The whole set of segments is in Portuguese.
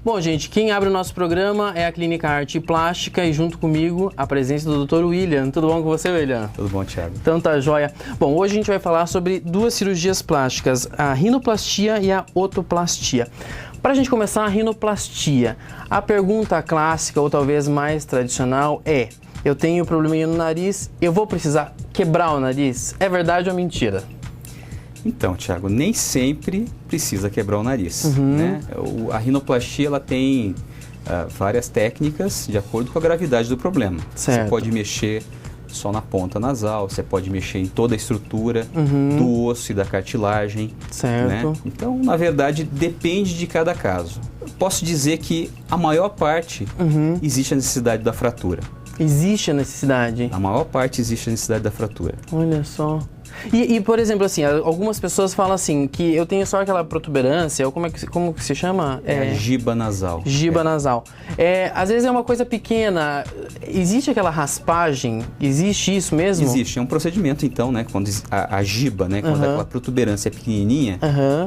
Bom, gente, quem abre o nosso programa é a Clínica Arte e Plástica e junto comigo a presença do Dr. William. Tudo bom com você, William? Tudo bom, Thiago. Então tá joia. Bom, hoje a gente vai falar sobre duas cirurgias plásticas, a rinoplastia e a otoplastia. Para a gente começar, a rinoplastia. A pergunta clássica, ou talvez mais tradicional, é: eu tenho probleminha no nariz, eu vou precisar quebrar o nariz? É verdade ou mentira? Então, Thiago, nem sempre precisa quebrar o nariz, né? A rinoplastia, ela tem várias técnicas de acordo com a gravidade do problema. Certo. Você pode mexer só na ponta nasal, você pode mexer em toda a estrutura do osso e da cartilagem. Certo. Né? Então, na verdade, depende de cada caso. Posso dizer que a maior parte existe a necessidade da fratura. Existe a necessidade? A maior parte existe a necessidade da fratura. Olha só. E, por exemplo, assim, algumas pessoas falam assim, que eu tenho só aquela protuberância, ou como que se chama? É a giba nasal. Giba nasal. Às vezes é uma coisa pequena. Existe aquela raspagem? Existe isso mesmo? Existe. É um procedimento, então, né? Quando a giba, né? Quando aquela protuberância é pequenininha,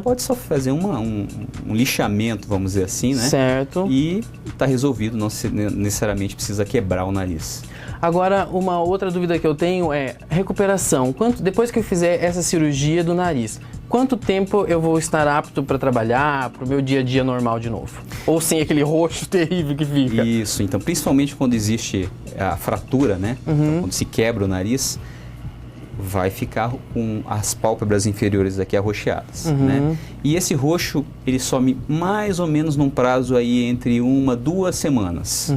pode só fazer um lixamento, vamos dizer assim, né? Certo. E está resolvido, não necessariamente precisa quebrar o nariz. Agora, uma outra dúvida que eu tenho é recuperação. Depois que eu fizer essa cirurgia do nariz, quanto tempo eu vou estar apto para trabalhar, para o meu dia a dia normal de novo? Ou sem aquele roxo terrível que fica? Isso, então, principalmente quando existe a fratura, né? Então, quando se quebra o nariz, vai ficar com as pálpebras inferiores aqui arroxeadas, né? E esse roxo, ele some mais ou menos num prazo aí entre 1-2 semanas,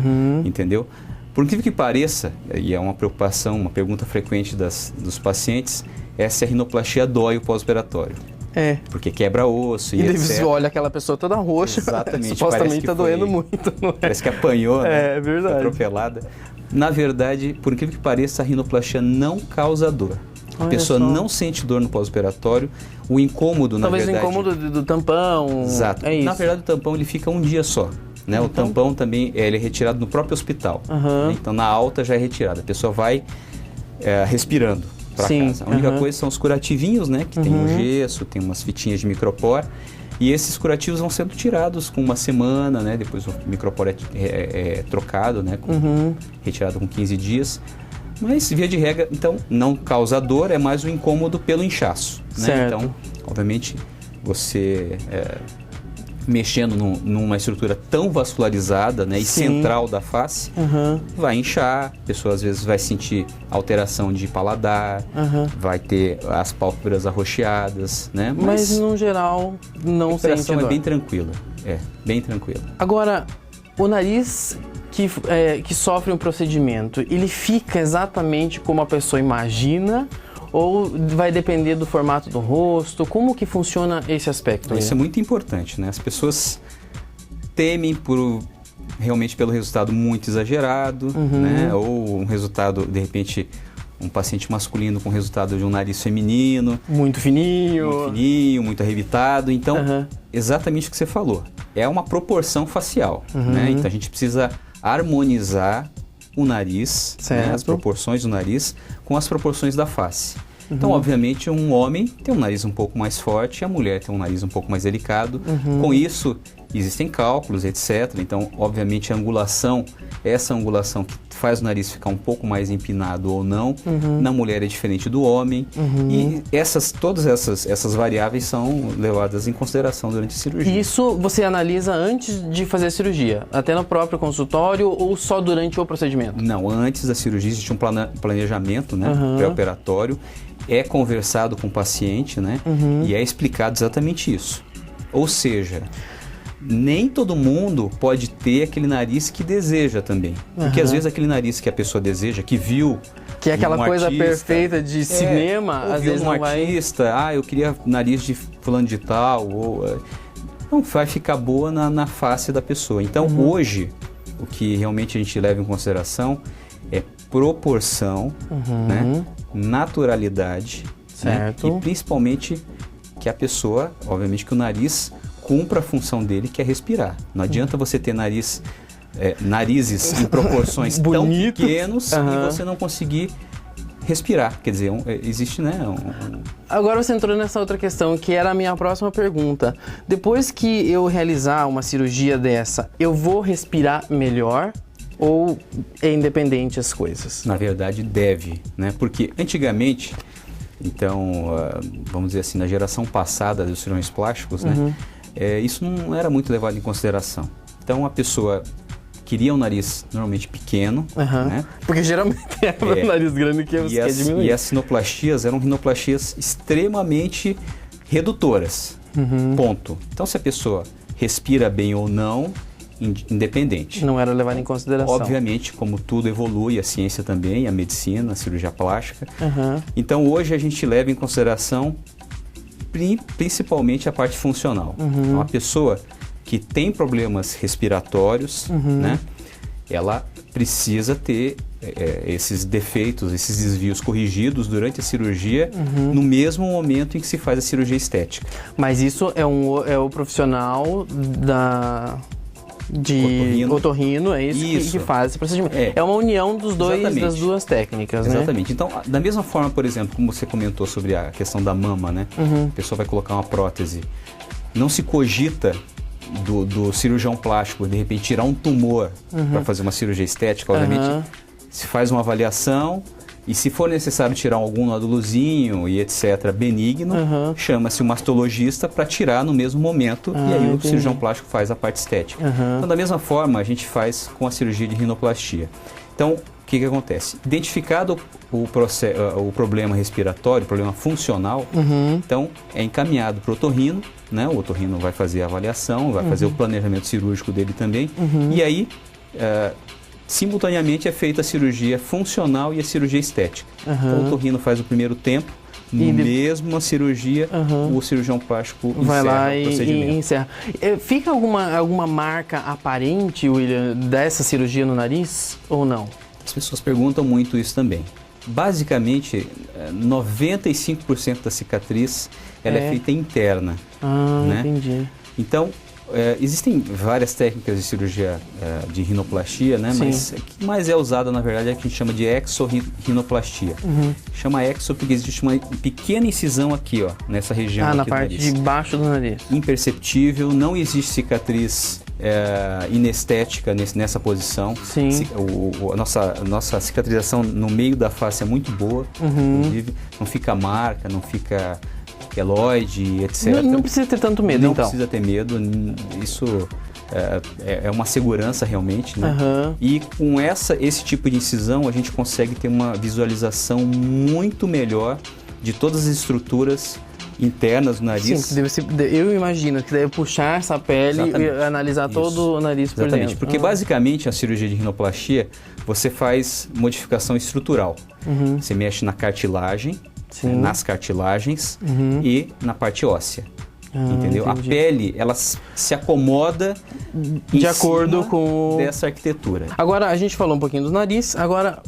entendeu? Por incrível que pareça, e é uma preocupação, uma pergunta frequente dos pacientes, é se a rinoplastia dói o pós-operatório. Porque quebra osso e etc. Você olha aquela pessoa toda roxa, exatamente, supostamente está doendo muito. Não é? Parece que apanhou, né? É verdade. Foi atropelada. Na verdade, por incrível que pareça, a rinoplastia não causa dor. A pessoa não sente dor no pós-operatório. O incômodo, talvez na verdade... Talvez o incômodo do tampão. Exato. É isso. Na verdade, o tampão ele fica um dia só. Né? O tampão também ele é retirado no próprio hospital. Né? Então, na alta já é retirado. A pessoa vai respirando para casa. A única coisa são os curativinhos, né? Que tem um gesso, tem umas fitinhas de micropor. E esses curativos vão sendo tirados com uma semana, né? Depois o micropor é trocado, né? Retirado com 15 dias. Mas, via de regra, então, não causa dor, é mais o incômodo pelo inchaço. Né? Então, obviamente, você... mexendo numa estrutura tão vascularizada, né, e central da face, vai inchar, a pessoa às vezes vai sentir alteração de paladar, vai ter as pálpebras arroxeadas, né? Mas no geral não sente dor. A recuperação é bem tranquila, bem tranquila. Agora, o nariz que sofre um procedimento, ele fica exatamente como a pessoa imagina? Ou vai depender do formato do rosto? Como que funciona esse aspecto? Isso é muito importante, né? As pessoas temem realmente pelo resultado muito exagerado, né? Ou um resultado, de repente, um paciente masculino com resultado de um nariz feminino. Muito fininho, muito arrebitado. Então, exatamente o que você falou. É uma proporção facial, né? Então, a gente precisa harmonizar o nariz, né, as proporções do nariz com as proporções da face. Então, obviamente, um homem tem um nariz um pouco mais forte e a mulher tem um nariz um pouco mais delicado. Com isso, existem cálculos, etc. Então, obviamente, essa angulação que faz o nariz ficar um pouco mais empinado ou não, na mulher é diferente do homem. E todas essas variáveis são levadas em consideração durante a cirurgia. E isso você analisa antes de fazer a cirurgia? Até no próprio consultório ou só durante o procedimento? Não, antes da cirurgia existe um planejamento, né, pré-operatório. É conversado com o paciente, né, e é explicado exatamente isso. Ou seja, nem todo mundo pode ter aquele nariz que deseja também. Porque às vezes aquele nariz que a pessoa deseja, que viu... Que é aquela coisa perfeita de cinema, às vezes não vai... artista, eu queria nariz de fulano de tal, não vai ficar boa na face da pessoa. Então, hoje, o que realmente a gente leva em consideração é proporção, né? Naturalidade, certo. Né? E principalmente que a pessoa, obviamente que o nariz cumpra a função dele, que é respirar. Não adianta você ter narizes em proporções tão pequenos e você não conseguir respirar. Quer dizer, existe, né? Agora você entrou nessa outra questão, que era a minha próxima pergunta. Depois que eu realizar uma cirurgia dessa, eu vou respirar melhor ou é independente as coisas? Na verdade, deve, né? Porque antigamente, então, vamos dizer assim, na geração passada dos cirurgiões plásticos, né? Isso não era muito levado em consideração. Então, a pessoa queria um nariz normalmente pequeno, né? Porque geralmente é o nariz grande que você quer diminuir. E as rinoplastias eram rinoplastias extremamente redutoras, ponto. Então, se a pessoa respira bem ou não, independente. Não era levado em consideração. Obviamente, como tudo evolui, a ciência também, a medicina, a cirurgia plástica. Então, hoje a gente leva em consideração principalmente a parte funcional. Então, a pessoa que tem problemas respiratórios, né, ela precisa ter esses defeitos, esses desvios corrigidos durante a cirurgia, no mesmo momento em que se faz a cirurgia estética. Mas isso é o profissional de otorrino, é isso. Que faz esse procedimento. É uma união das duas técnicas, né? Exatamente. Então, da mesma forma, por exemplo, como você comentou sobre a questão da mama, né? A pessoa vai colocar uma prótese. Não se cogita do cirurgião plástico, de repente, tirar um tumor para fazer uma cirurgia estética. Obviamente, se faz uma avaliação e, se for necessário tirar algum nódulozinho e etc. benigno, chama-se o mastologista para tirar no mesmo momento e aí o cirurgião plástico faz a parte estética. Então, da mesma forma, a gente faz com a cirurgia de rinoplastia. Então, o que acontece? Identificado o problema respiratório, o problema funcional, então é encaminhado para o otorrino, né? O otorrino vai fazer a avaliação, vai fazer o planejamento cirúrgico dele também, e aí, simultaneamente, é feita a cirurgia funcional e a cirurgia estética. Então, o otorrino faz o primeiro tempo, mesma cirurgia, o cirurgião plástico vai encerra lá o procedimento. E encerra. Fica alguma marca aparente, William, dessa cirurgia no nariz ou não? As pessoas perguntam muito isso também. Basicamente, 95% da cicatriz ela é feita interna. Né? Entendi. Então, existem várias técnicas de cirurgia de rinoplastia, né? Mas a que mais é usada, na verdade, é a que a gente chama de exorrinoplastia. Chama exo porque existe uma pequena incisão aqui, ó, nessa região aqui na do parte nariz. de baixo do nariz. Imperceptível, não existe cicatriz inestética nessa posição. A nossa cicatrização no meio da face é muito boa, inclusive. Não fica marca, não fica queloide, etc. Não precisa ter tanto medo, não então. Não precisa ter medo, isso é uma segurança realmente, né? E com esse tipo de incisão a gente consegue ter uma visualização muito melhor de todas as estruturas internas do nariz. Sim, eu imagino que deve puxar essa pele e analisar todo o nariz por dentro. Porque basicamente a cirurgia de rinoplastia, você faz modificação estrutural. Você mexe na cartilagem, nas cartilagens e na parte óssea. Entendeu? Entendi. A pele, ela se acomoda de acordo com dessa arquitetura. Agora, a gente falou um pouquinho do nariz, agora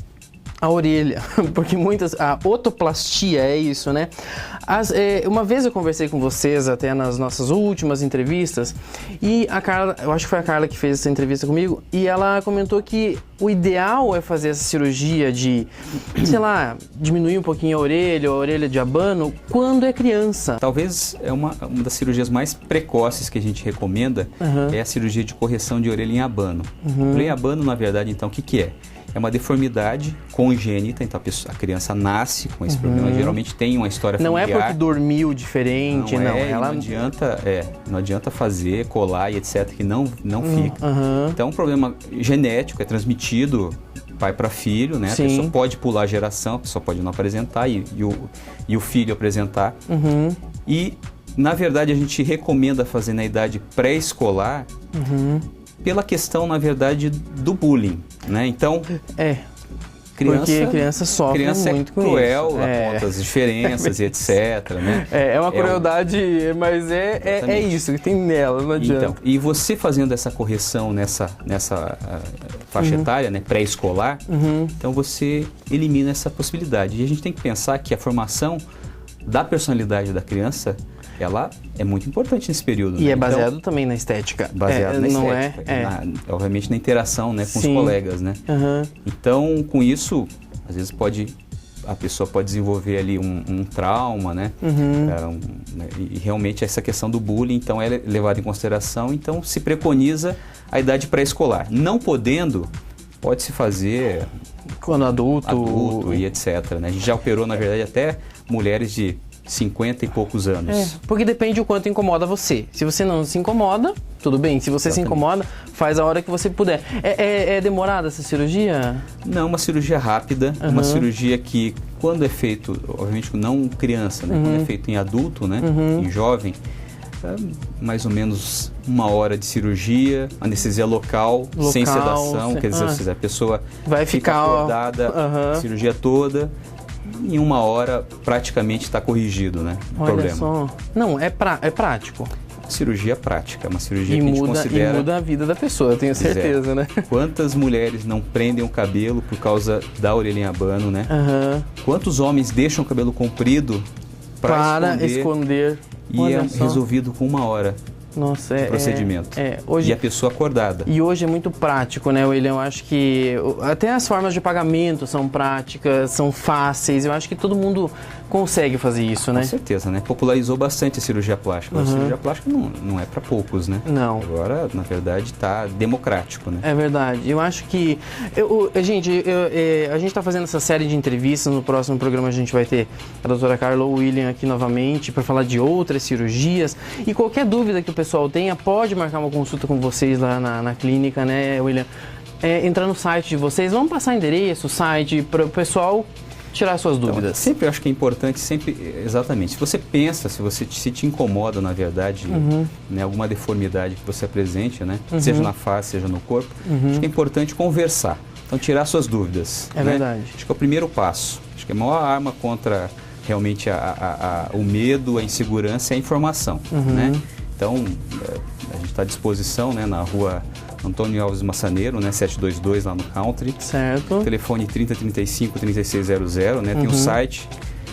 a orelha, porque a otoplastia é isso, né? Uma vez eu conversei com vocês até nas nossas últimas entrevistas e a Carla, eu acho que foi a Carla que fez essa entrevista comigo, e ela comentou que o ideal é fazer essa cirurgia de, sei lá, diminuir um pouquinho a orelha de abano quando é criança. Talvez é uma das cirurgias mais precoces que a gente recomenda, é a cirurgia de correção de orelha em abano. Orelha em abano, na verdade, então, o que é? É uma deformidade congênita, então a criança nasce com esse problema, geralmente tem uma história familiar. Não é porque dormiu diferente, não. Não adianta fazer, colar e etc, que não fica. Então, um problema genético, é transmitido pai para filho, né? A pessoa pode pular a geração, a pessoa pode não apresentar e o filho apresentar. E, na verdade, a gente recomenda fazer na idade pré-escolar, pela questão, na verdade, do bullying, né? Então, porque criança sofre muito com cruel, isso. Aponta as diferenças e etc, né? É uma crueldade, mas é isso que tem nela, não adianta. Então, e você fazendo essa correção nessa faixa etária, né, pré-escolar, então você elimina essa possibilidade. E a gente tem que pensar que a formação da personalidade da criança, ela é muito importante nesse período. E é baseado também na estética. Baseado na estética. Obviamente na interação, né, com os colegas, né? Então, com isso, às vezes pode a pessoa pode desenvolver ali um trauma, né? E realmente essa questão do bullying, então, é levada em consideração. Então, se preconiza a idade pré-escolar. Não podendo, pode-se fazer quando adulto e etc. Né? A gente já operou, na verdade, até mulheres de 50 e poucos anos. Porque depende o quanto incomoda você. Se você não se incomoda, tudo bem. Se você se incomoda, faz a hora que você puder. É demorada essa cirurgia? Não, uma cirurgia rápida, uma cirurgia que, quando é feito, obviamente não criança, né? Quando é feito em adulto, né? Em jovem, mais ou menos 1 hora de cirurgia, anestesia local sem sedação, quer dizer, a pessoa vai ficar acordada a cirurgia toda. Em 1 hora praticamente está corrigido, né? O problema. Só. Não, é prático. Cirurgia prática, uma cirurgia que a gente considera... E muda a vida da pessoa, eu tenho certeza, né? Quantas mulheres não prendem o cabelo por causa da orelha em abano, né? Quantos homens deixam o cabelo comprido para esconder e é resolvido com 1 hora. Nossa, procedimento. Hoje, e a pessoa acordada. E hoje é muito prático, né, William? Eu acho que até as formas de pagamento são práticas, são fáceis. Eu acho que todo mundo consegue fazer isso, né? Com certeza, né? Popularizou bastante a cirurgia plástica. A cirurgia plástica não é para poucos, né? Não. Agora, na verdade, está democrático, né? É verdade. Eu acho que... a gente está fazendo essa série de entrevistas. No próximo programa a gente vai ter a doutora Carla ou o William aqui novamente para falar de outras cirurgias. E qualquer dúvida que o pessoal tenha, pode marcar uma consulta com vocês lá na clínica, né, William? Entrar no site de vocês. Vamos passar endereço, site, para o pessoal tirar suas dúvidas. Então, sempre eu acho que é importante, exatamente, se você pensa, se te incomoda, na verdade, né, alguma deformidade que você apresente, né, seja na face, seja no corpo, acho que é importante conversar. Então, tirar suas dúvidas. É verdade. Acho que é o primeiro passo. Acho que a maior arma contra realmente o medo, a insegurança é a informação, né? Então, a gente está à disposição, né, na rua Antônio Alves Massaneiro, né, 722 lá no Country. Certo. Telefone 3035-3600, né? Tem um site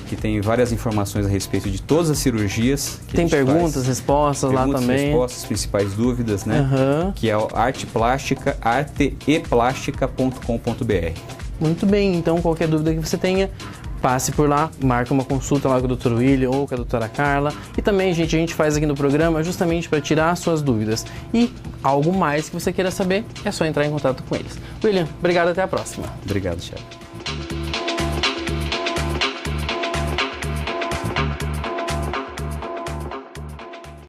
que tem várias informações a respeito de todas as cirurgias. Tem perguntas, respostas lá também. Respostas, principais dúvidas, né? Que é o arteplástica.com.br. Muito bem, então qualquer dúvida que você tenha, passe por lá, marque uma consulta lá com o Dr. William ou com a doutora Carla. E também, gente, a gente faz aqui no programa justamente para tirar as suas dúvidas. E algo mais que você queira saber, é só entrar em contato com eles. William, obrigado, até a próxima. Obrigado, Thiago.